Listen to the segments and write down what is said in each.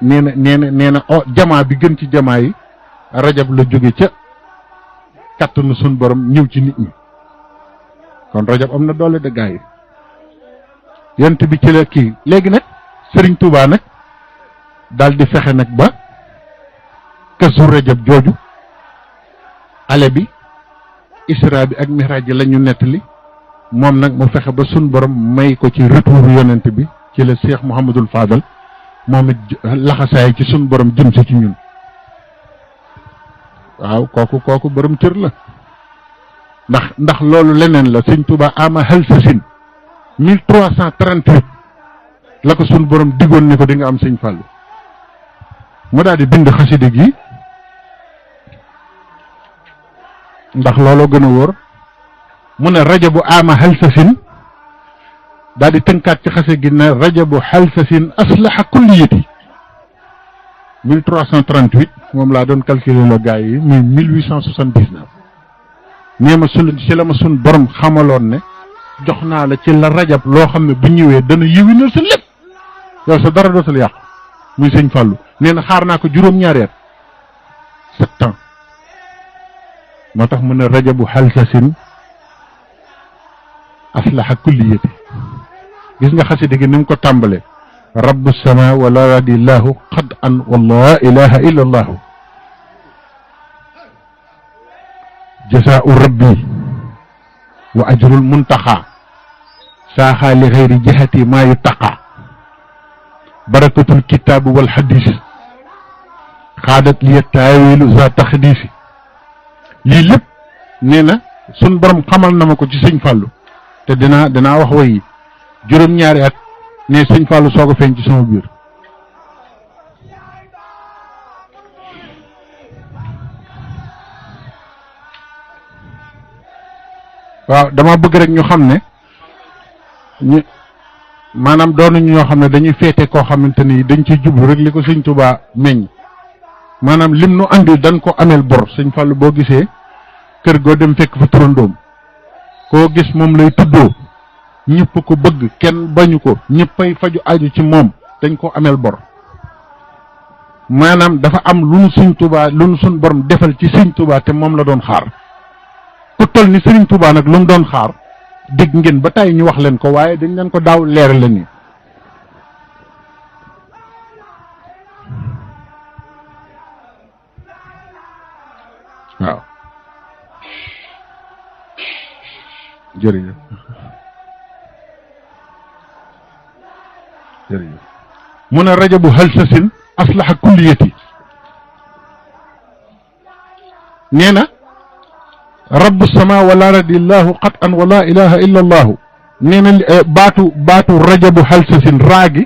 nee na jamaa bi gën ci jamaa yi rajab la jóge ca kattanu sun borom ñëw ci nit ñi kon rajab am na doole de gaa yi yent bi ci la kii léegi nag Sëriñ Tuubaa nag daal di fexe nag ba kasu rajab jooju ale bi isra bi ak miraaj ji la ñu nettali moom nag mu fexe ba sun borom may ko ci retour yonent bi ci la Cheikh Mouhamadul Fadal moom it laxasaay ci sun borom jëm si ci ñun waaw kooku borom cër la ndax loolu leneen la Sëñ Tuubaa ama hal sasin 1338 la ko sun borom diggoon ni ko di nga am Sëñ Fallu mu daal di bind xasida gi ndax looloo gën a wóor mu ne rajabu ama halsasin daal di tënkaat ci xase gi ne rajabu halsasin aslaha kulliyati 1338 moom laa doon calculer la gars yi muy 1879 nee ma ci la ma sun borom xamaloon ne jox naa la ci la rajab loo xam ne bu ñëwee dana yiwinal sa lépp yow sa dara dootul yàqu muy Sëñ Fallu nee na xaar naa ko juróom-ñaari at 7 ans moo tax mu ne rajabu halsasin aslaha kulliyati gis nga xasida gi ni mu ko tàmbale rabbu sama wala radillahu qad an wala ilaha illa allahu jasaau rabbi wa ajrul muntaxa saaxaa li xayri jihati maa yuttaqa barakatul kitaabu wal xadis xaadat liya taawilu za taxdisi lii lépp nee na sun borom xamal na ma ko ci Sëñ Fallu te dinaa wax way yi juróom-ñaari at ne Sëñ Fallu soog a feeñ ci sama biir waaw dama bëgg rek ñu xam ne ñu maanaam doonuñu ñoo xam ne dañuy féete koo xamante ni dañ ciy jublu rek li ko Sëñ Tuubaa meññ maanaam lim nu andil dañ ko ameel bor Sëñ Fallu boo gisee kër goo dem fekk fa turandoom koo gis moom lay tuddoo ñëpp ko bëgg kenn bañu ko ñëppay faju aju ci moom dañ ko ameel bor maanaam dafa am lu nu Sëñ Tuubaa lu nu suñ borom defal ci Sëñ Tuubaa te moom la doon xaar ku toll ni Sëriñ Tuubaa nag lu mu doon xaar dégg ngeen ba tey ñu wax leen ko waaye dañ leen ko daaw leeral la nii waaw jërëjëf mu ne rajabu halsasin aslaha kulliyati nee na rabbu sama wala radillahu qat an wala ilaha illa allahu nee na baatu rajabu halsasin raagi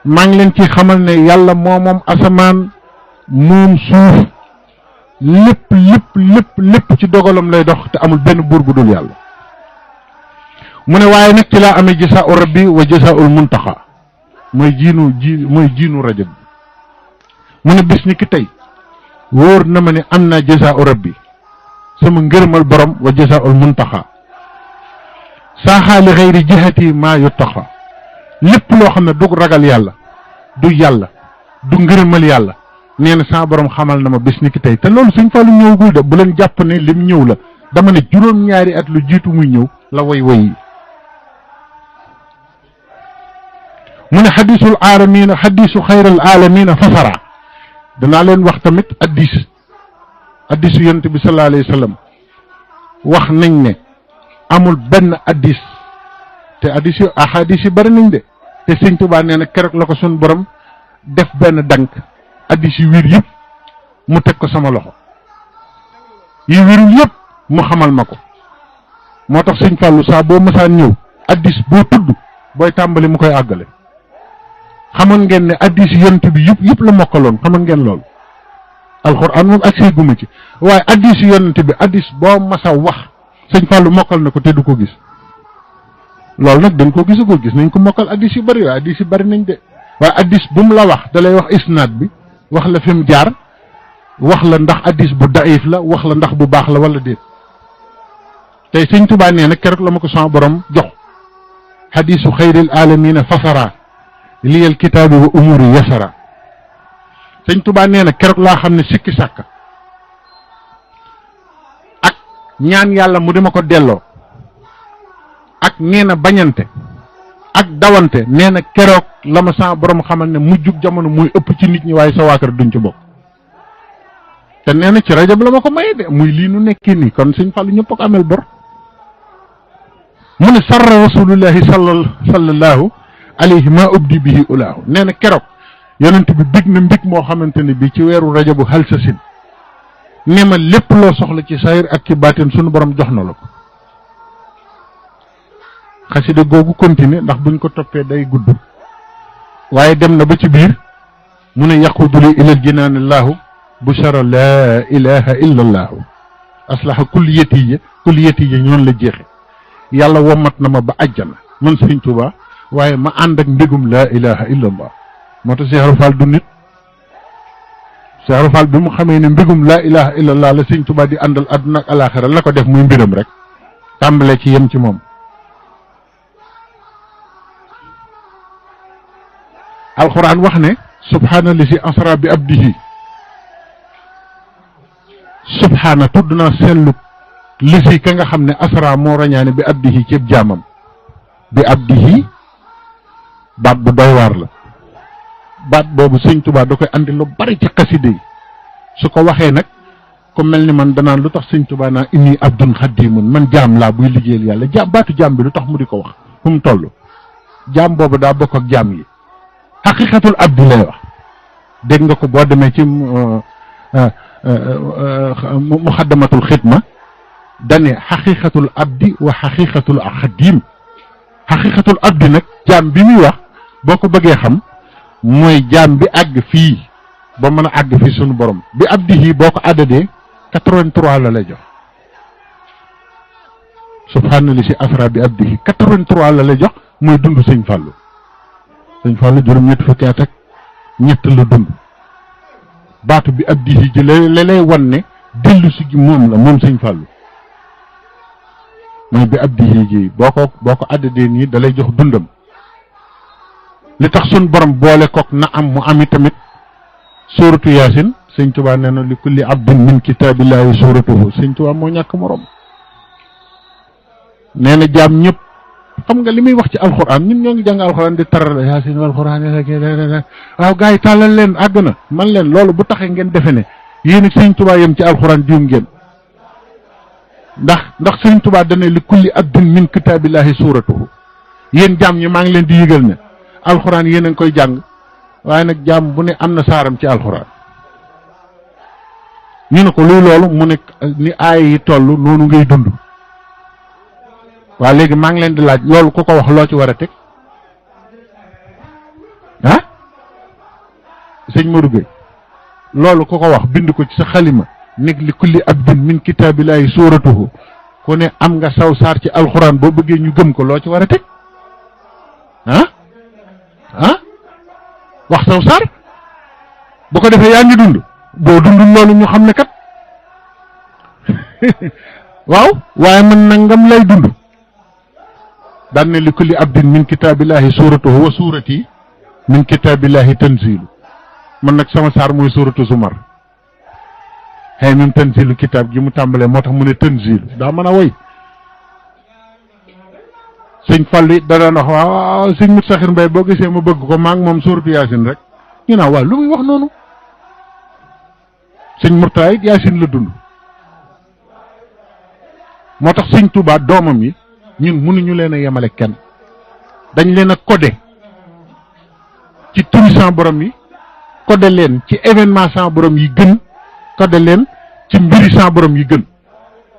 maa ngi leen ci xamal ne yàlla moom asamaan moom suuf lépp ci dogalam lay dox te amul benn buur bu dul yàlla mu ne waaye nag ci laa amee jasaa'u rabbi wa jasaa'ul muntaxa mooy jiinu rajab bi mu ne bis ni ki tey wóor na ma ne am naa jasaa'u rabbi sama ngërëmal borom wa jasaa'ul muntaxa saaxaali xayri jihati maa yuttaxa lépp loo xam ne du ragal yàlla du ngërëmal yàlla nee na saa borom xamal na ma bis ni ki tey te loolu Sëñ Fallu ñëwagul de bu leen jàpp ne lim ñëw la dama ne juróom-ñaari at lu jiitu muy ñëw la way yi mu ne xadiisu xayral aalamiina fasara danaa leen wax tamit addisu yonent bi sallallahu alayhi wa sallam wax nañ ne amul benn addis te ahadis yi bari nañ de te Sëñ Tuubaa nee na keroog la ko suñ borom def benn dank addis yi wér yëpp mu teg ko sama loxo yi wérul yëpp mu xamal ma ko moo tax Sëñ Fallu saa boo mësaan ñëw addis boo tudd booy tàmbali mu koy àggale xamoon ngeen ne addis yonent bi yëpp la mokkaloon xamoon ngeen loolu alxuraan moom ak see guma ci waaye addis yonent bi addis boo masa wax Sëñ Fallu mokkal na ko te du ko gis loolu nag dañ ko gisagul gis nañ ko mokkal addis yu bari waaye addis yu bari nañ de waaye addis bu mu la wax da lay wax isnaad bi wax la fi mu jaar wax la ndax addis bu daif la wax la ndax bu baax la wala déet tey Sëñ Tuubaa nee na keroog la ma ko sama borom jox xadiisu xayril aalamiina fasara liyal kitaabi wa umuri yasara sëñ Tuubaa nee na keroog laa xam ne sikki sàkka ak ñaan yàlla mu dima ko delloo ak nee na bañante ak dawante nee na keroog la ma sa borom xamal ne mujjug jamono muy ëpp ci nit ñi waaye sa waa kër duñ ci bokk te nee na ci rajab la ma ko maye de muy lii nu nekki nii kon sëñ Fallu ñëpp ko amel bor mu ne sarra rasulullahi sallallahu alayhi ma ubdi bihi ulaahu nee na keroog yonent bi bég na mbég moo xamante ne bi ci weeru rajabu halsasin ne ma lépp loo soxla ci sayir ak ci baatin sunu borom jox na la ko xasida googu continuer ndax buñ ko toppee day gudd waaye dem na ba ci biir mu ne yaquduli ilal jinaanillahu bushara laa ilaha illa allahu aslaha kulliyatiya ñoonu la jeexe yàlla womat na ma ba àjjana man Sëriñ Tuubaa waaye ma ànd ak mbégum laa ilaha illa allah moo tax Cheikh Fall du nit Cheikh Fall bi mu xamee ne mbégum laa ilaha illa allah la Sëriñ Tuubaa di àndal àdduna ak alaaxira la ko def muy mbiram rek tàmbalee ci yem ci moom alquran wax ne subhaana li si asra bi abdihi subhaana tudd naa sellu li si ka nga xam ne asra moo rañaane bi abdihi ceeb jaamam bi abdihi baat bu doy waar la baat boobu sëñ Tuubaa da koy andi lu bari ci xaside yi su ko waxee nag ku mel ni man danaan lu tax sëñ Tuubaa naa inni abdun xadimun man jaam laa buy liggéeyal yàlla jaam baatu jaam bi lu tax mu di ko wax fu mu toll jaam boobu daa bokk ak jaam yi xaqiqatul abdi lay wax dégg nga ko boo demee ci muxaddamatul xidma dane xaqiqatul abdi wa xaqiqatul xadim xaqiqatul abdi nag jaam bi muy wax boo ko bëggee xam mooy jaam bi àgg fii ba mën a àgg fii sunu borom bi abdi yi boo ko àddadee 83 la lay jox subhaana li si asra bi abdi yi 83 la lay jox mooy dund sëñ Fallou sëñ Fallou juróom-ñett fukki at ak ñett la dund baatu bi abdi yi ji la lay wan ne dellu si gi moom la moom sëñ Fallou mooy bi abdi yi ji boo ko àddadee nii da lay jox dundam li tax sun borom boole kook na am mu ami tamit suuratu yaasin sëñ Tuubaa nee na li kulli abdin min kitaabillahi suuratuhu sëñ Tuubaa moo ñàkk morom nee na jaam ñëpp xam nga li muy wax ci alxuraan ñun ñoo ngi jàng alxuraan di taral yaasin alxuraan waaw gars yi tàllal leen àgg na man leen loolu bu taxee ngeen defe ne yéen ak sëñ Tuubaa yem ci alxuraan juum ngeen ndax sëñ Tuubaa dana li kulli abdin min kitaabillahi suuratuhu yéen jaam ñi maa ngi leen di yëgal ne alxuraan yéen a ngi koy jàng waaye nag jaam bu ne am na saaram ci alxuraan ñu ne ko luy loolu mu ne ni aaya yi toll noonu ngay dund waa léegi maa ngi leen di laaj loolu ku ko wax loo ci war a teg ah sëñ Modou Gueye loolu ku ko wax bind ko ci sa xalima nekk li kulli abdin min kitaabillahi suuratuhu ku ne am nga saw saar ci alxuraan boo bëggee ñu gëm ko loo ci war a teg wax saw saar bu ko defee yaa ngi dund boo dundul loolu ñu xam ne kat waaw waaye man nangam lay dund daan ne li kulli abdin min kitaabillahi suuratuhu wa suurati min kitaabillahi tanzilu man nag sama saar mooy suuratu Zumar xëy même tanzilu kitaab gi mu tàmbalee moo tax mu ne tanzilu daa mën a woy sëñ Fall it da daan wax waaw sëñ Mut Saxir Mbay boo gisee ma bëgg ko maa ngi moom suuratu yaasin rek ñu naan waaw lu muy wax noonu sëñ Murtaa it yaasin la dund moo tax sëñ Tuubaa doomam yi ñun mënuñu leen a yemale kenn dañ leen a codé ci turi sans borom yi codé leen ci événement sans borom yi gën codé leen ci mbiri sans borom yi gën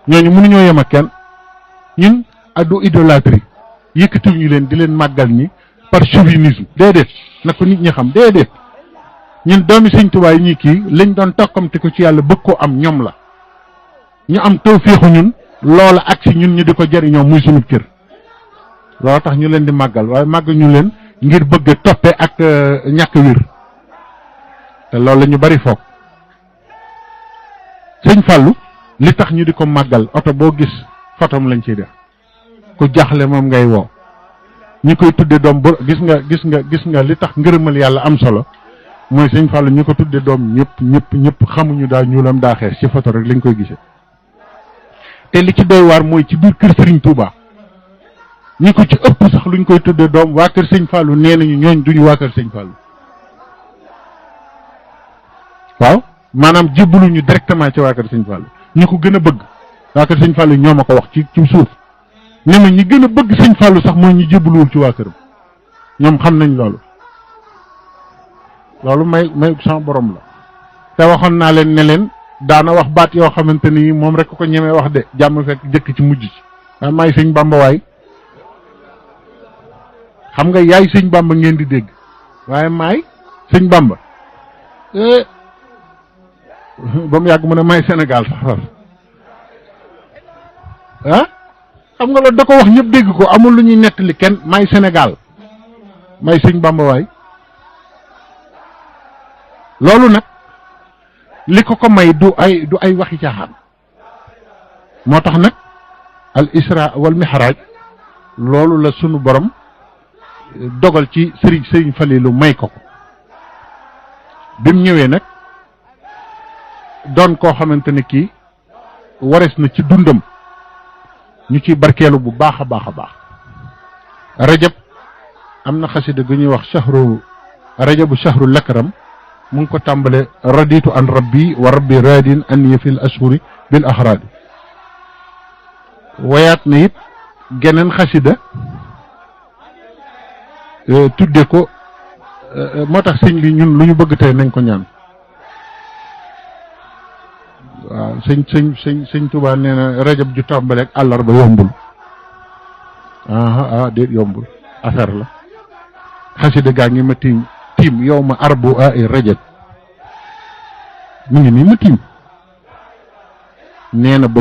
ñooñu mënuñoo yem ak kenn ñun addu idolâtrie yëkkatiw ñu leen di leen màggal ni par chauvinisme déedéet na ko nit ñi xam déedéet ñun doomi sëñ Tuubaa yi ñuy kii lañ doon tokkamte ko ci yàlla bëgg koo am ñoom la ñu am tawféexu ñun loola ak si ñun ñu di ko jëriñoo muy suñu cër loolu tax ñu leen di màggal waaye màggal ñu leen ngir bëgg a toppe ak ñàkk wir te loolu la ñu bari foog sëñ Fallou li tax ñu di ko màggal oto boo gis fotom lañ ciy def ku jaxle moom ngay woo ñi koy tudde doom bu gis nga li tax ngërëmal yàlla am solo mooy sëñ Fallou ñi ko tudde doom ñëpp xamuñu daa ñuulam daa xees ci photo rek lañ koy gisee te li ci doy waar mooy ci biir kër Serigne Touba ñi ko ci ëpp sax luñ koy tudde doom waa kër sëñ Fallou nee nañu ñooñ duñu waa kër sëñ Fallou waaw maanaam jébbaluñu directement ci waa kër sëñ Fallou ñi ko gën a bëgg waa kër sëñ Fallou ñoo ma ko wax ci suuf ne ma ñi gën a bëgg sëñ Fallou sax mooy ñi jébbaluwul ci waa këram ñoom xam nañ loolu may sama borom la te waxoon naa leen ne leen daana wax baat yoo xamante ni moom rek ko ñemee wax de jàmm fekk jëkk ci mujj ci waaye maay sëñ Bamba waay xam nga yaay sëñ Bamba ngeen di dégg waaye maay sëñ Bamba ba mu yàgg mu ne maay Sénégal sax far xam nga loolu da ko wax ñëpp dégg ko amul lu ñuy nettali kenn maay Sénégal maay sëñ Bamba waay loolu nag li ko may du ay waxi caaxaan moo tax nag al isra wal mihraj loolu la sunu borom dogal ci sëriñ Falilu may ko bi mu ñëwee nag doon koo xamante ne kii warees na ci dundam ñu ciy barkeelu bu baax a baax a baax rajab am na xasida gu ñuy wax rajabu shahru lakram mu ngi ko tàmbale raditu an rabbi wa rabbi radin an yafil ashuri bil axraadi wayaat na it geneen xasida tudde ko moo tax sëñ li ñun lu ñu bëgg tey nañ ko ñaan waaw sëñ Tuubaa nee na rajab ju tàmbale ak àllarba yombul déet yombul affaire la xasida gaa ngi ma tiim yow ma arbu ay rajab mu ngi nii ma tiim nee na ba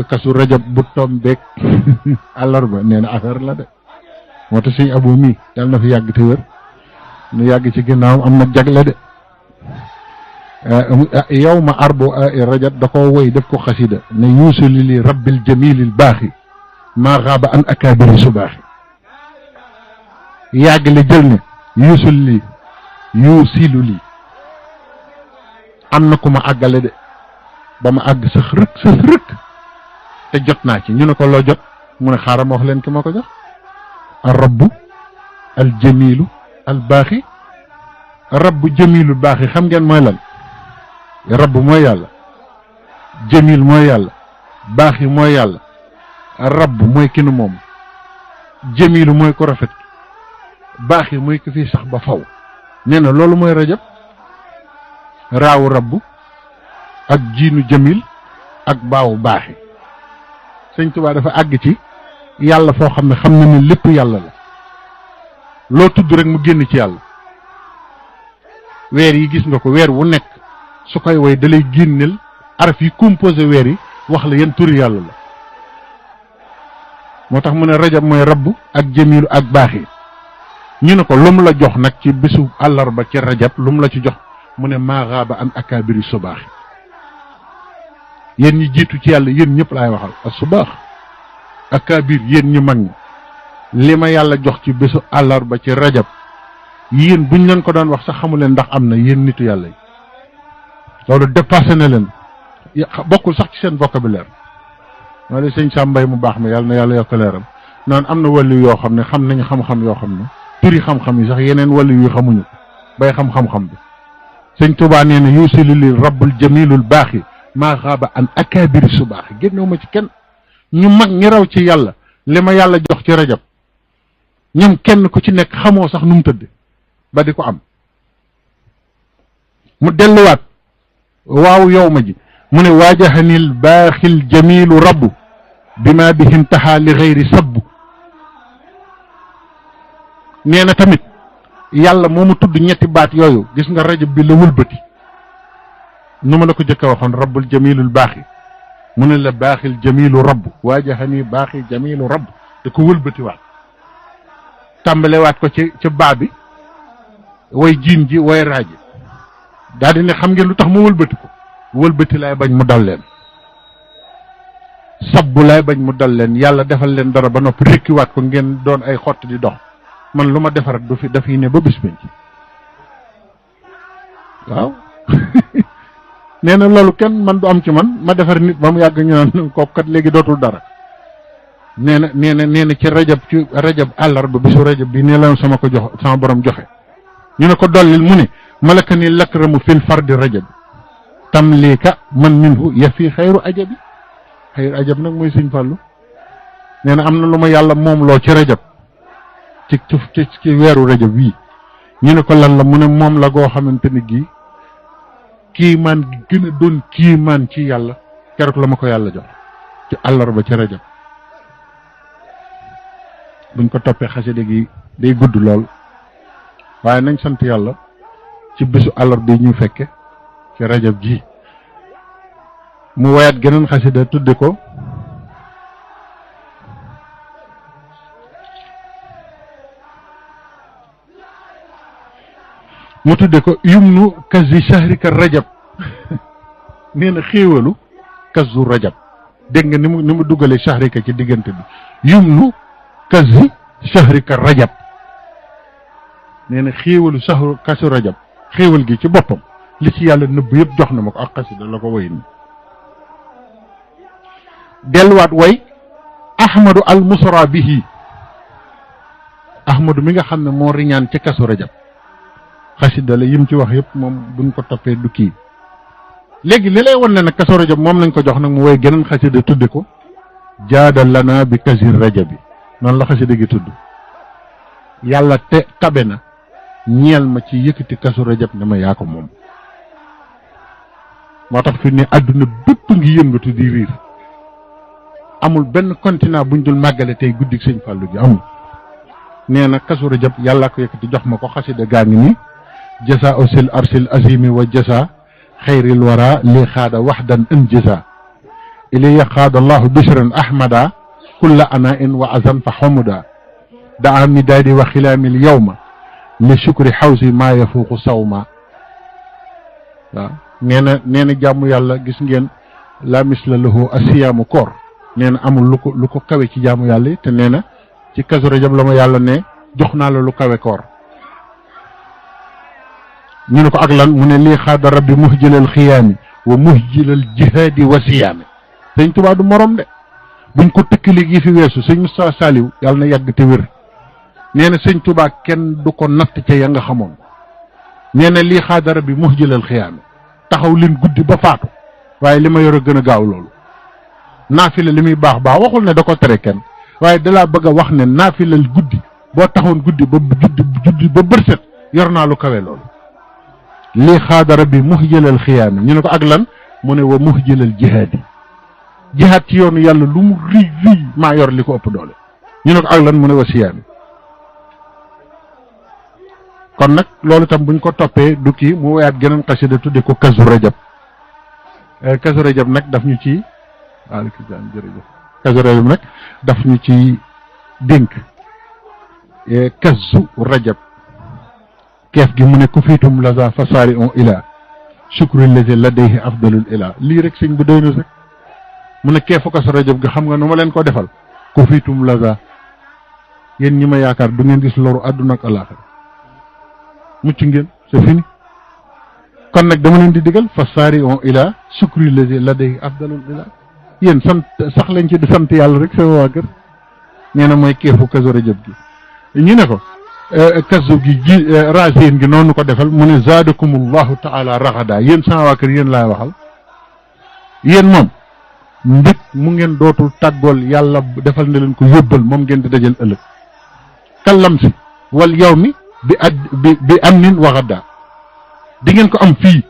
kasu rajab bu tombeek àllarba nee na affaire la de moo tax sëñ Abo mii yàlla na fi yàgg te wér nu yàgg ci ginnaaw am na jagle de yow ma arbu ay rajab da ko woy def ko xasida ne yuusuli li rabbil jamilil baaxi maa xaaba an akaabiri subaaxi yàgg le jël ne yuusilu lii am na ku ma àggale de ba ma àgg sëx rëkk te jot naa ci ñu ne ko loo jot mu ne xaaral ma wax leen ki ma ko jox al rabbu al jamilu al baaxi rabbu jamilu baaxi xam ngeen mooy lan rabbu mooy yàlla jamil mooy yàlla baaxi mooy yàlla rabbu mooy ki nu moom jamilu mooy ko rafet baaxi mooy ko fii sax ba faw nee na loolu mooy rajab raawu rabbu ak jiinu jamil ak baawu baaxi sëñ Tuubaa dafa àgg ci yàlla foo xam ne xam na ne lépp yàlla la loo tudd rek mu génn ci yàlla weer yi gis nga ko weer wu nekk su koy woy dalay génneel araf yi composé weer yi wax la yan turi yàlla la moo tax mu ne rajab mooy rabbu ak jamilu ak baaxi ñu ne ko lu mu la jox nag ci bisu àllarba ci rajab lu mu la ci jox mu ne maa xaaba an akaabiri subaaxi yéen ñi jiitu ci yàlla yéen ñëpp laay waxal ak subaax akaabir yéen ñi mag ñi li ma yàlla jox ci bisu àllarba ci rajab yéen buñ leen ko doon wax sax xamu leen ndax am na yéen nitu yàlla yi loolu dépassé na leen bokkul sax ci seen vocabulaire moo la sëñ Sàmbay mu baax mi yàlla na yàlla yokk leeram naan am na wàllu yoo xam ne xam nañ xam-xam yoo xam ne turi xam-xam yi sax yeneen wàllu yu xamuñu bay xam-xam-xam bi sëñ Tuubaa nee na yuusilu li rabbul jamilul baaxi maa xaaba an akaabiri subaaxi génnewu ma ci kenn ñu mag ñi raw ci yàlla li ma yàlla jox ci rajab ñoom kenn ku ci nekk xamoo sax nu mu tëdd ba di ko am mu delluwaat waaw yow ma ji mu ne waajahanil baaxil jamilu rabbu bima bihi intaha li xayri sabbu nee na tamit yàlla moo mu tudd ñetti baat yooyu gis nga rajab bi la wëlbati nu ma la ko jëkk a waxoon rabbul jamilul baaxi mu ne la baaxil jamilu rabbu waajahani baaxil jamilu rabbu da ko wëlbatiwaat tàmbalewaat ko ci baa bi way jiin ji way raaji daal di ne xam ngeen lu tax ma wëlbati ko wëlbati laay bañ mu dal leen sabbu laay bañ mu dal leen yàlla defal leen dara ba noppi rekkiwaat ko ngeen doon ay xott di dox man lu ma defar du fi dafiy ne ba bis bañ waaw nee na loolu kenn man du am ci man ma defar nit ba mu yàgg ñu naan kooku kat léegi dootul dara nee na ci rajab àllarba bisu rajab bi nee la sama ko jox sama borom joxe ñu ne ko dollil mu ne malaka ni lakramu fil fardi rajab tamlika man minhu yafi xayru ajabi xayru ajab nag mooy sëñ Fallou nee na am na lu ma yàlla moom loo ci rajab ci weeru rajab wii ñu ne ko lan la mu ne moom la goo xamante ni gii kiimaan gi gën a doon kiimaan ci yàlla keroog la ma ko yàlla jox ci àllarba ci rajab buñ ko toppee xasida gi day gudd lool waaye nañ sant yàlla ci bésu àllarba yi ñu fekke ci rajab ji mu woyaat geneen xasida tudde ko mu tudde ko yumnu kazi shahrika rajab nee na xéewalu kazu rajab dégg nga ni mu dugalee shahrika ci diggante bi yumnu kazi shahrika rajab nee na xéewalu kazu rajab xéewal gi ci boppam li ci yàlla nëbb yëpp jox na ma ko ak xasida la ko woy ni delluwaat way ahmadu al musra bihi ahmadu mi nga xam ne moo riñaan ci kazu rajab xasida la yim ci wax yëpp moom buñ ko toppee du kii léegi li lay wan ne nag kazu rajab moom lañ ko jox nag mu woy geneen xasida tudde ko jaada lana bi kasir rajabi noonu la xasida gi tudd yàlla te tabe na ñeel ma ci yëkkati kazu rajab ne ma yaa ko moom moo tax fi ne àdduna bépp ngi yëngatu di riir amul benn continent buñ dul màggale tey guddik sëñ Fallou gi amul nee na kazu rajab yàlla ko yëkkati jox ma ko xasida gaa ngi nii jasa usil arsil azimi wa jasa xayril wara li xaada waxdan an jasa ilaya xaada allahu bishran ahmada kulla ana in wa azan fa xamuda daa midaadi wa xilaamil yawma li shukri xawsi maa yafuuqu sawma waaw nee na jàmm yàlla gis ngeen la misla lahu asiyaamu koor nee na amul lu ko kawe ci jaamu yàlla yi te nee na ci kazu rajab la ma yàlla ne jox naa la lu kawe koor ñu ne ko ak lan mu ne lii xaada rabbi muhjilal xiyaami wa muhjilal jihaadi wa siyaami sëñ Tuubaa du morom de buñ ko tëkkaleeg yi fi weesu sëñ Moustapha Saliou yàlla na yàgg te wér nee na sëñ Tuubaa kenn du ko natt ca ya nga xamoon nee na lii xaada rabbi muhjilal xiyaami taxaw leen guddi ba faatu waaye li ma yor a gën a gaaw loolu naafila li muy baax waxul ne da ko tere kenn waaye dalaa bëgg a wax ne naafilal guddi boo taxoon guddi ba juddi ba bërset yor naa lu kawe loolu lii xaada rabbi muhjilal xiyaami ñu ne ko ak lan mu ne wa muhjilal jihaadi jihaad ci yoonu yàlla lu mu rii maa yor li ko ëpp doole ñu ne ko ak lan mu ne wa siyaami kon nag loolu tam buñ ko toppee du kii mu woyaat geneen xasida tudde ko kazu rajab nag daf ñu ci waaleykum salaam jërëjëf kazu rajab nag daf ñu ci dénk kazu rajab keef gi mu ne ku fiitum laza fasaari on ila shukru lazi ladayhi afdalul ila lii rek sëñ bu doy na rek mu ne keefu kazu rajab gi xam nga nu ma leen ko defal ku fiitum laza yéen ñi ma yaakaar du ngeen gis loru àdduna ak alaaxira mucc ngeen c'est fini kon nag dama leen di digal fasaari on ila shukru lazi ladayhi afdalul ila yéen sant sax lañ ci di sant yàlla rek sama waa kër nee na mooy keefu kazu rajab gi ñu ne ko kazu gi racine gi noonu ko defal mu ne zaadakumullahu taala raxada yéen sama waa kër yéen laay waxal yéen moom mbég mu ngeen dootul tàggool yàlla defal na leen ko yóbbal moom ngeen di dajal ëllëg kallam si wal yow mi bi am nin waxada di ngeen ko am fii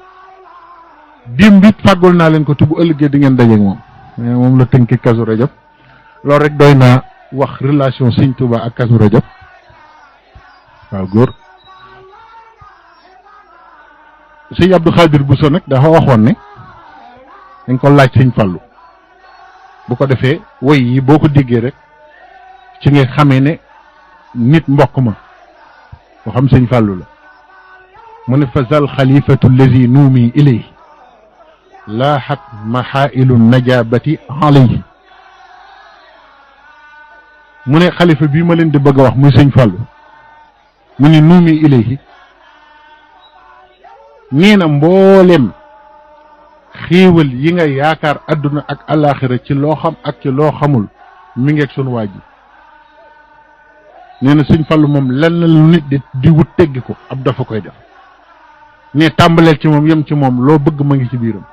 démb it fàggul naa leen ko te bu ëllëgee di ngeen dajeeg moom mais moom la tënki kazu rajab loolu rek doy naa wax relation sëñ Tuubaa ak kazu rajab waaw góor sëñ Abdou Khadir Bousso nag dafa waxoon ne dañ ko laaj sëñ Fallu bu ko defee woy yi boo ko déggee rek ci nga xamee ne nit mbokk ma boo xam sëñ Fallu la mu ne fa zal xalifatu lazi nuumi ilayhi laaxat maxaailu najabati alayhi mu ne xalifa bii ma leen di bëgg a wax muy sëñ Fallu mu ni nuumi ilayhi nee na mboolem xéewal yi nga yaakaar adduna ak alaxira ci loo xam ak ci loo xamul mi ngeeg sunu waa ji nee na sëñ Fallu moom lenn lu nit di wut teggi ko ab dafa koy def ne tàmbaleel ci moom yem ci moom loo bëgg ma ngi ci biiram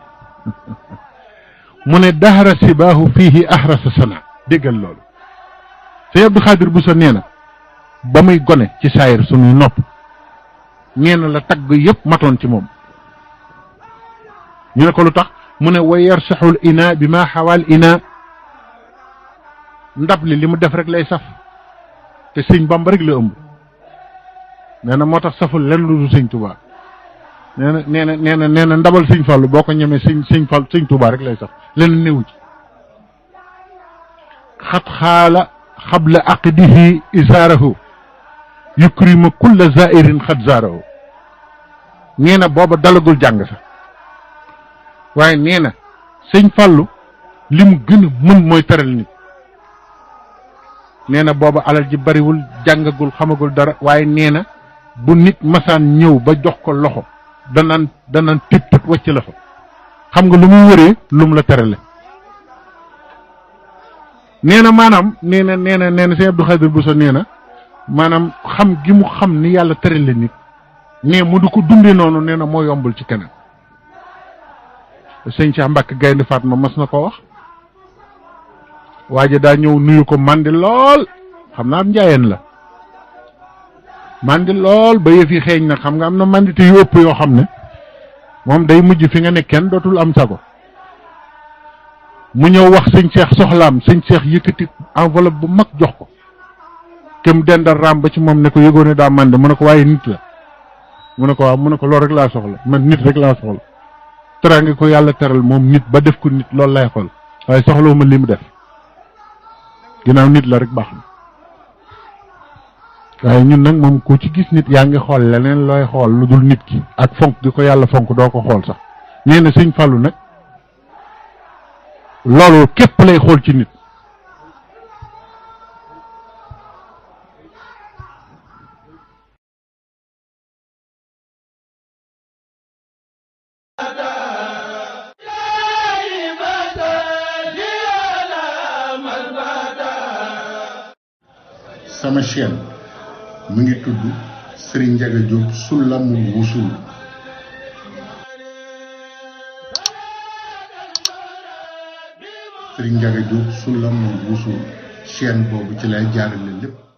mu ne dahra sibaahu fiihi ahrasa sana déggal loolu sëñ Abdou Khadir Bousso nee na ba muy gone ci saayir sunuy nopp nee na la tagg yëpp matoon ci moom ñu ne ko lu tax mu ne wa yarsaxul ina bi ma xawaal ina ndab li mu def rek lay saf te sëñ Bamba rek la ëmb nee na moo tax saful lenn lu du sëñ Touba nee na ndabal sëñ Fallu boo ko ñemee sëñ Touba rek lay saf lenn néewu ci xat xaala xabla aqdihi isaarahu yukrima kulla zairin xat zaarahu nee na booba dalagul jàng sax waaye nee na sëñ Fallu li mu gën a mën mooy teral nit nee na booba alal ji bariwul jàngagul xamagul dara waaye nee na bu nit masaan ñëw ba jox ko loxo danaan tip tip wàcc la fa xam nga lu muy wëree lu mu la terale nee na maanaam nee na sëñ Abdou Khadir Bousso nee na maanaam xam gi mu xam ni yàlla terale nit nee mu du ko dundee noonu nee na moo yombul ci keneen sëñ Cheikh Mbacke Gaynde Fatma mas na ko wax waaje daa ñëw nuyu ko mandi lool xam naa am njaayeen la mandi lool ba yëf yi xeeñ na xam nga am na mandite yu ëpp yoo xam ne moom day mujj fi nga ne kenn dootul am sago mu ñëw wax sëñ Cheikh soxlaam sëñ Cheikh yëkkati enveloppe bu mag jox ko kem dendal raam ba ci moom ne ko yëgoone daa mandi mu ne ko waaye nit la mu ne ko waaw mu ne ko loolu rek laa soxla man nit rek laa soxla teraanga ko yàlla teral moom nit ba def ko nit loolu lay xool waaye soxlawu ma li mu def ginnaaw nit la rek baax na waaye ñun nag moom ku ci gis nit yaa ngi xool leneen looy xool lu dul nit ki ak fonk gi ko yàlla fonk doo ko xool sax nee na sëñ Fallu nag loolu képp lay xool ci nit sama chaîne mu ngi tudd Serigne Ndiaga Diop Soulamul Wusul Serigne Ndiaga Diop Soulamul Wusul chaîne boobu ci lay jaarale lépp